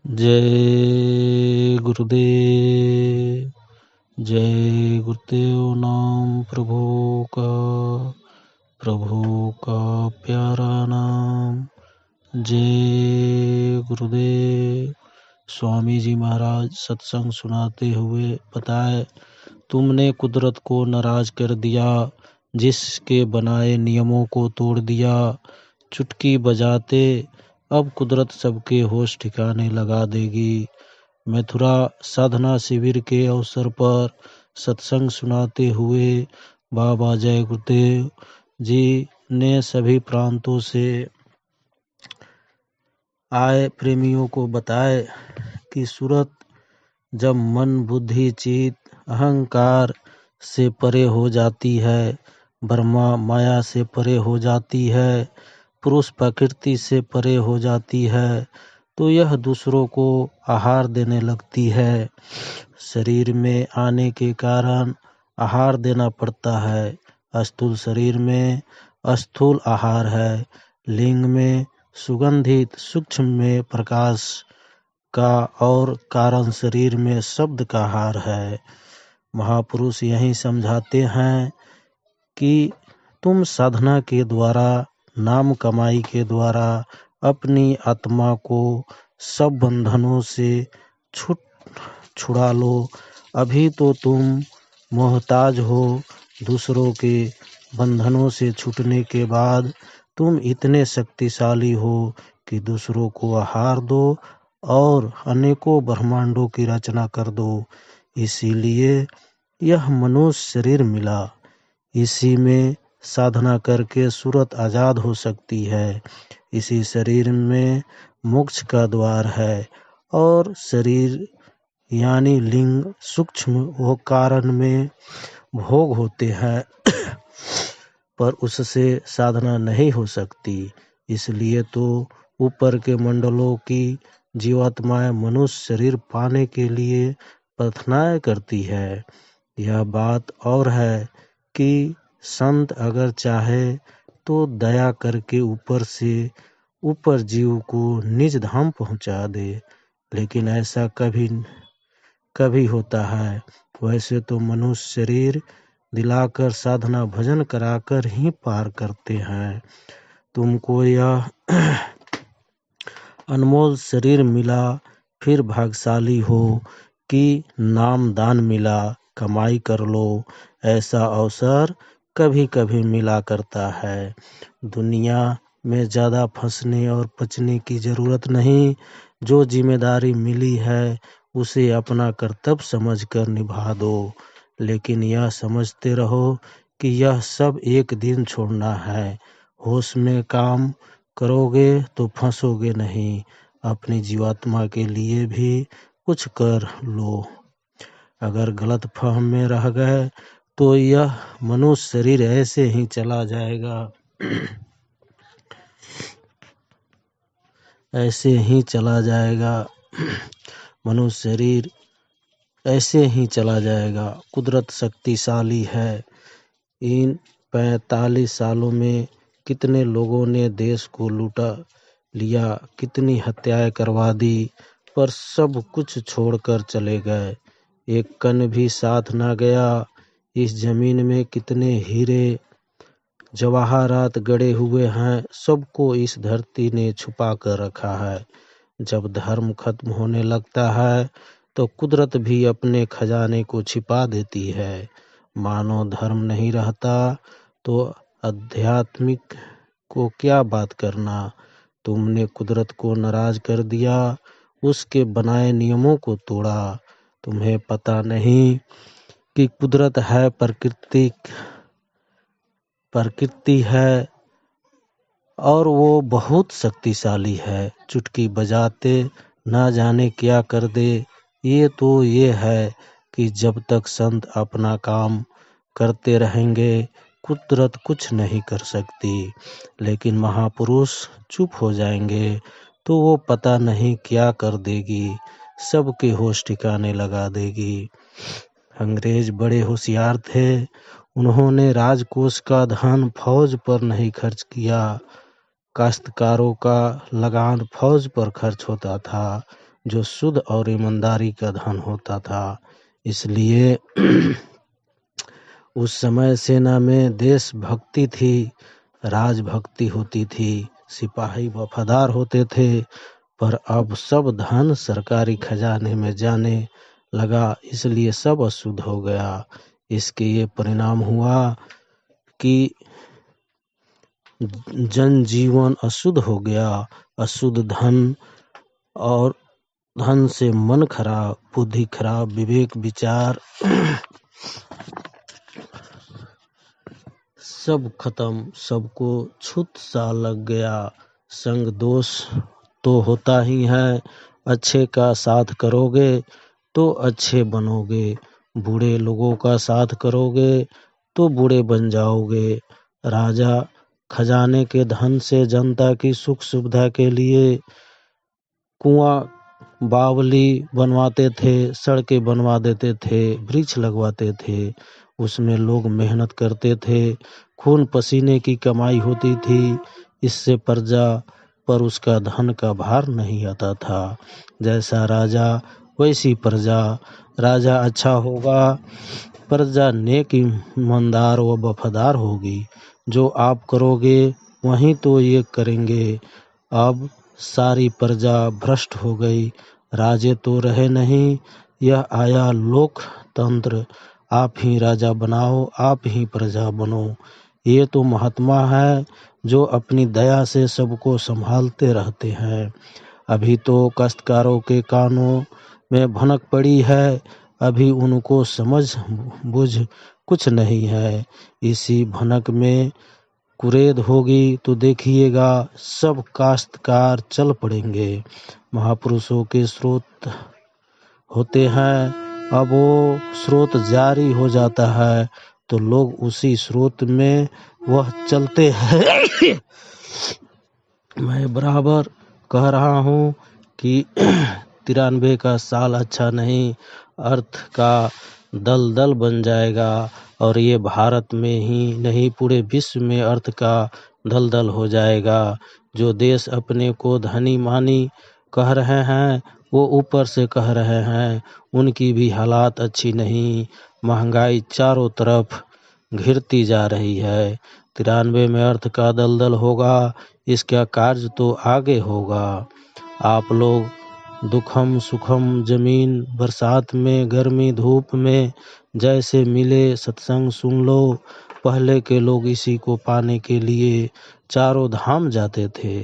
जय गुरुदेव। जय गुरुदेव। नाम प्रभु का प्यारा नाम। जय गुरुदेव। स्वामी जी महाराज सत्संग सुनाते हुए बताए, तुमने कुदरत को नाराज कर दिया, जिसके बनाए नियमों को तोड़ दिया। चुटकी बजाते अब कुदरत सबके होश ठिकाने लगा देगी। मथुरा साधना शिविर के अवसर पर सत्संग सुनाते हुए बाबा जय गुरुदेव जी ने सभी प्रांतों से आए प्रेमियों को बताए कि सूरत जब मन बुद्धि चित्त अहंकार से परे हो जाती है, ब्रह्मा माया से परे हो जाती है, पुरुष प्रकृति से परे हो जाती है, तो यह दूसरों को आहार देने लगती है। शरीर में आने के कारण आहार देना पड़ता है। स्थूल शरीर में स्थूल आहार है, लिंग में सुगंधित, सूक्ष्म में प्रकाश का और कारण शरीर में शब्द का आहार है। महापुरुष यही समझाते हैं कि तुम साधना के द्वारा, नाम कमाई के द्वारा अपनी आत्मा को सब बंधनों से छुड़ा लो। अभी तो तुम मोहताज हो। दूसरों के बंधनों से छूटने के बाद तुम इतने शक्तिशाली हो कि दूसरों को आहार दो और अनेकों ब्रह्मांडों की रचना कर दो। इसीलिए यह मनुष्य शरीर मिला। इसी में साधना करके सूरत आजाद हो सकती है। इसी शरीर में मोक्ष का द्वार है और शरीर यानी लिंग सूक्ष्म वो कारण में भोग होते हैं पर उससे साधना नहीं हो सकती। इसलिए तो ऊपर के मंडलों की जीवात्माएं मनुष्य शरीर पाने के लिए प्रार्थनाएं करती है। यह बात और है कि संत अगर चाहे तो दया करके ऊपर से ऊपर जीव को निज धाम पहुंचा दे, लेकिन ऐसा कभी होता है। वैसे तो मनुष्य शरीर दिलाकर साधना भजन कराकर ही पार करते हैं। तुमको यह अनमोल शरीर मिला, फिर भाग्यशाली हो कि नाम दान मिला, कमाई कर लो। ऐसा अवसर कभी कभी मिला करता है। दुनिया में ज़्यादा फंसने और पचने की ज़रूरत नहीं। जो जिम्मेदारी मिली है उसे अपना कर्तव्य समझकर निभा दो, लेकिन यह समझते रहो कि यह सब एक दिन छोड़ना है। होश में काम करोगे तो फंसोगे नहीं। अपनी जीवात्मा के लिए भी कुछ कर लो। अगर गलत फहम में रह गए तो यह मनुष्य शरीर ऐसे ही चला जाएगा ऐसे ही चला जाएगा। मनुष्य शरीर ऐसे ही चला जाएगा। कुदरत शक्तिशाली है। इन 45 सालों में कितने लोगों ने देश को लूटा लिया, कितनी हत्याएं करवा दी, पर सब कुछ छोड़कर चले गए। एक कण भी साथ ना गया। इस जमीन में कितने हीरे जवाहरात गड़े हुए हैं, सबको इस धरती ने छुपा कर रखा है। जब धर्म खत्म होने लगता है तो कुदरत भी अपने खजाने को छिपा देती है। मानो धर्म नहीं रहता तो आध्यात्मिक को क्या बात करना। तुमने कुदरत को नाराज कर दिया, उसके बनाए नियमों को तोड़ा। तुम्हें पता नहीं कि कुदरत है प्रकृति है और वो बहुत शक्तिशाली है। चुटकी बजाते ना जाने क्या कर दे। ये है कि जब तक संत अपना काम करते रहेंगे कुदरत कुछ नहीं कर सकती। लेकिन महापुरुष चुप हो जाएंगे तो वो पता नहीं क्या कर देगी, सबके होश ठिकाने लगा देगी। अंग्रेज बड़े होशियार थे। उन्होंने राजकोष का धन फौज पर नहीं खर्च किया। काश्तकारों का लगान फौज पर खर्च होता था। जो शुद्ध और ईमानदारी का धन होता था। इसलिए उस समय सेना में देशभक्ति थी, राजभक्ति होती थी, सिपाही वफादार होते थे। पर अब सब धन सरकारी खजाने में जाने लगा, इसलिए सब अशुद्ध हो गया। इसके ये परिणाम हुआ कि जनजीवन अशुद्ध हो गया। अशुद्ध धन, और धन से मन खराब, बुद्धि खराब, विवेक विचार सब खत्म, सबको छूत सा लग गया। संग दोष तो होता ही है। अच्छे का साथ करोगे तो अच्छे बनोगे, बूढ़े लोगों का साथ करोगे तो बूढ़े बन जाओगे। राजा खजाने के धन से जनता की सुख सुविधा के लिए कुआं बावली बनवाते थे, सड़कें बनवा देते थे, वृक्ष लगवाते थे। उसमें लोग मेहनत करते थे, खून पसीने की कमाई होती थी। इससे प्रजा पर उसका धन का भार नहीं आता था। जैसा राजा वैसी प्रजा। राजा अच्छा होगा, प्रजा नेक, ईमानदार व वफादार होगी। जो आप करोगे वहीं तो ये करेंगे। अब सारी प्रजा भ्रष्ट हो गई, राजे तो रहे नहीं। यह आया लोकतंत्र, आप ही राजा बनाओ, आप ही प्रजा बनो। ये तो महात्मा है जो अपनी दया से सबको संभालते रहते हैं। अभी तो काश्तकारों के कानों में भनक पड़ी है, अभी उनको समझ बुझ कुछ नहीं है। इसी भनक में कुरेद होगी तो देखिएगा सब काश्तकार चल पड़ेंगे। महापुरुषों के स्रोत होते हैं, अब वो स्रोत जारी हो जाता है तो लोग उसी स्रोत में वह चलते हैं। मैं बराबर कह रहा हूँ कि 93 का साल अच्छा नहीं, अर्थ का दलदल बन जाएगा। और ये भारत में ही नहीं पूरे विश्व में अर्थ का दलदल हो जाएगा। जो देश अपने को धनी मानी कह रहे हैं वो ऊपर से कह रहे हैं उनकी भी हालात अच्छी नहीं। महंगाई चारों तरफ घिरती जा रही है। 93 में अर्थ का दलदल होगा, इसका कार्य तो आगे होगा। आप लोग दुखम सुखम जमीन बरसात में, गर्मी धूप में जैसे मिले सत्संग सुन लो। पहले के लोग इसी को पाने के लिए चारों धाम जाते थे,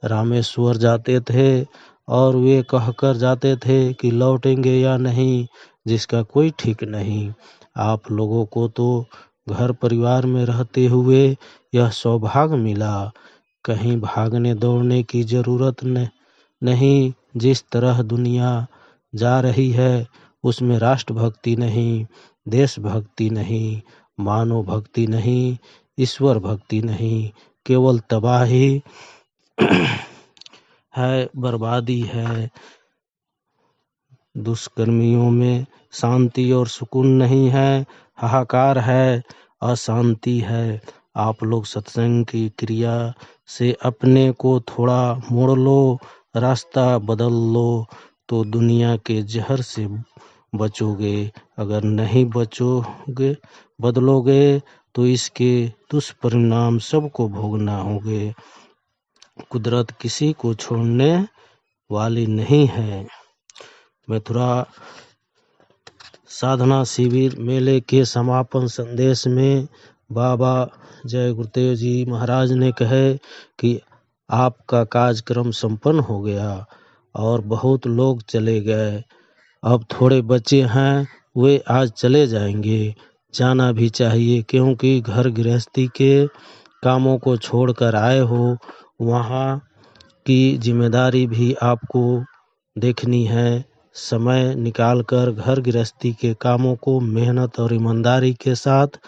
रामेश्वर जाते थे, और वे कहकर जाते थे कि लौटेंगे या नहीं, जिसका कोई ठीक नहीं। आप लोगों को तो घर परिवार में रहते हुए यह सौभाग्य मिला। कहीं भागने दौड़ने की जरूरत नहीं। जिस तरह दुनिया जा रही है उसमें राष्ट्रभक्ति नहीं, देशभक्ति नहीं, मानव भक्ति नहीं, ईश्वर भक्ति नहीं, केवल तबाही है, बर्बादी है। दुष्कर्मियों में शांति और सुकून नहीं है, हाहाकार है, अशांति है। आप लोग सत्संग की क्रिया से अपने को थोड़ा मोड़ लो, रास्ता बदल लो तो दुनिया के जहर से बचोगे। अगर नहीं बदलोगे तो इसके दुष्परिणाम सबको भोगना होंगे। कुदरत किसी को छोड़ने वाली नहीं है। मथुरा साधना शिविर मेले के समापन संदेश में बाबा जय गुरुदेव जी महाराज ने कहे कि आपका कार्यक्रम संपन्न हो गया और बहुत लोग चले गए। अब थोड़े बच्चे हैं, वे आज चले जाएंगे। जाना भी चाहिए क्योंकि घर गृहस्थी के कामों को छोड़कर आए हो, वहाँ की जिम्मेदारी भी आपको देखनी है। समय निकालकर घर गृहस्थी के कामों को मेहनत और ईमानदारी के साथ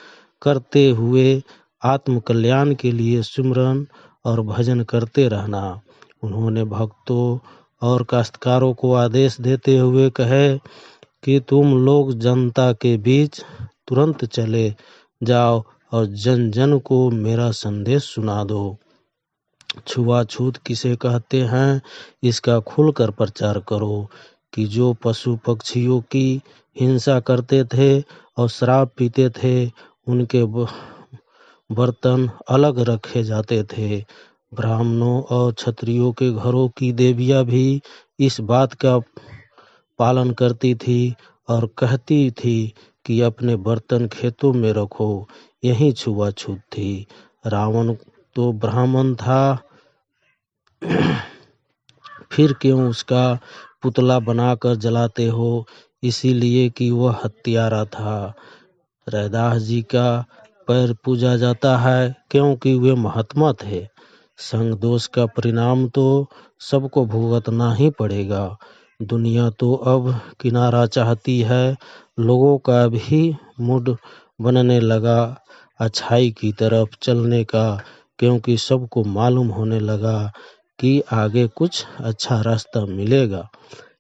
करते हुए आत्म कल्याण के लिए सिमरन और भजन करते रहना। उन्होंने भक्तों और काश्तकारों को आदेश देते हुए कहे कि तुम लोग जनता के बीच तुरंत चले जाओ और जन जन को मेरा संदेश सुना दो। छुआछूत किसे कहते हैं, इसका खुलकर प्रचार करो कि जो पशु पक्षियों की हिंसा करते थे और शराब पीते थे, उनके बर्तन अलग रखे जाते थे। ब्राह्मणों और क्षत्रियों के घरों की देवियां भी इस बात का पालन करती थी और कहती थी कि अपने बर्तन खेतों में रखो। यही छुआछूत थी। रावण तो ब्राह्मण था, फिर क्यों उसका पुतला बनाकर जलाते हो? इसीलिए कि वह हत्यारा था। रैदास जी का पैर पूजा जाता है क्योंकि वे महात्मा थे। संग दोष का परिणाम तो सबको भुगतना ही पड़ेगा। दुनिया तो अब किनारा चाहती है। लोगों का भी मूड बनने लगा अच्छाई की तरफ चलने का, क्योंकि सबको मालूम होने लगा कि आगे कुछ अच्छा रास्ता मिलेगा।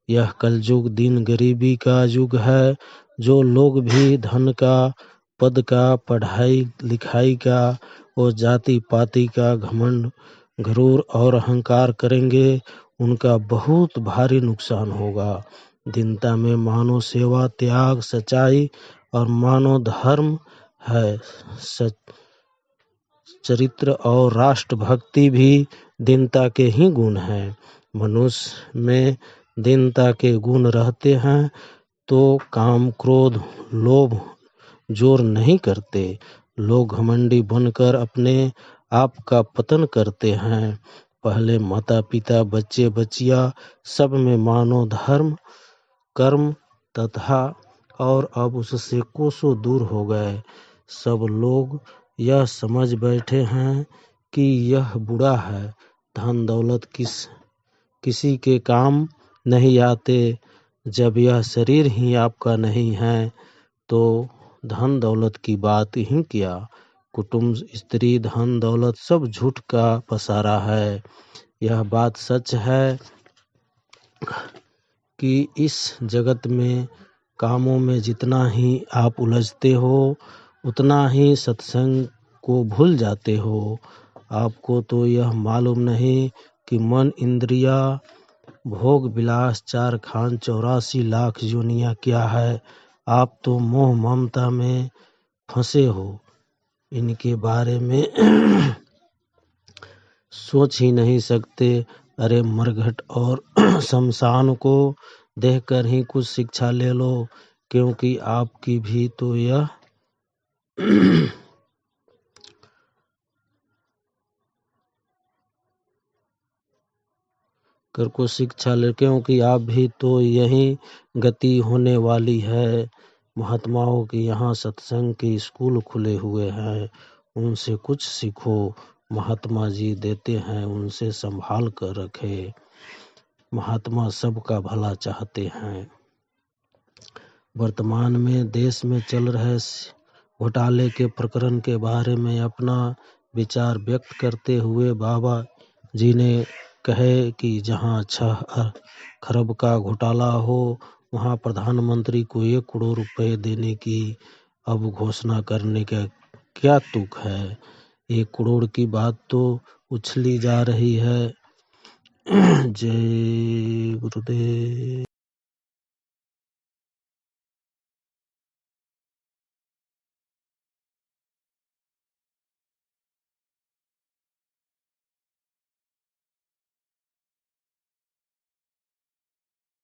यह कलयुग दिन गरीबी का युग है। जो लोग भी धन का, पद का, पढ़ाई लिखाई का और जाति पाति का घमंड, घरूर और अहंकार करेंगे, उनका बहुत भारी नुकसान होगा। दीनता में मानव सेवा, त्याग, सच्चाई और मानव धर्म है। चरित्र और राष्ट्रभक्ति भी दीनता के ही गुण हैं। मनुष्य में दीनता के गुण रहते हैं तो काम, क्रोध, लोभ जोर नहीं करते। लोग घमंडी बनकर अपने आप का पतन करते हैं। पहले माता पिता, बच्चे बच्चियां सब में मानव धर्म, कर्म तथा और अब उससे कोसों दूर हो गए। सब लोग यह समझ बैठे हैं कि यह बुरा है। धन दौलत किसी के काम नहीं आते। जब यह शरीर ही आपका नहीं है तो धन दौलत की बात ही क्या। कुटुंब, स्त्री, धन दौलत सब झूठ का पसारा है। यह बात सच है कि इस जगत में कामों में जितना ही आप उलझते हो, उतना ही सत्संग को भूल जाते हो। आपको तो यह मालूम नहीं कि मन, इंद्रिया, भोग विलास, 4 खान 84 लाख योनियां क्या है। आप तो मोह ममता में फंसे हो। इनके बारे में सोच ही नहीं सकते। अरे मरघट और शमशान को देखकर ही कुछ शिक्षा ले लो, क्योंकि आपकी भी तो यह कर को शिक्षा ले, क्योंकि आप भी तो यही गति होने वाली है। महात्माओं के यहाँ सत्संग के स्कूल खुले हुए हैं, उनसे कुछ सीखो। महात्मा जी देते हैं, उनसे संभाल कर रखे। महात्मा सबका भला चाहते हैं। वर्तमान में देश में चल रहे घोटाले के प्रकरण के बारे में अपना विचार व्यक्त करते हुए बाबा जी ने कहे कि जहां 6 खरब का घोटाला हो, वहां प्रधानमंत्री को 1 करोड़ रुपए देने की अब घोषणा करने का क्या तुक है। 1 करोड़ की बात तो उछली जा रही है। जय गुरुदेव।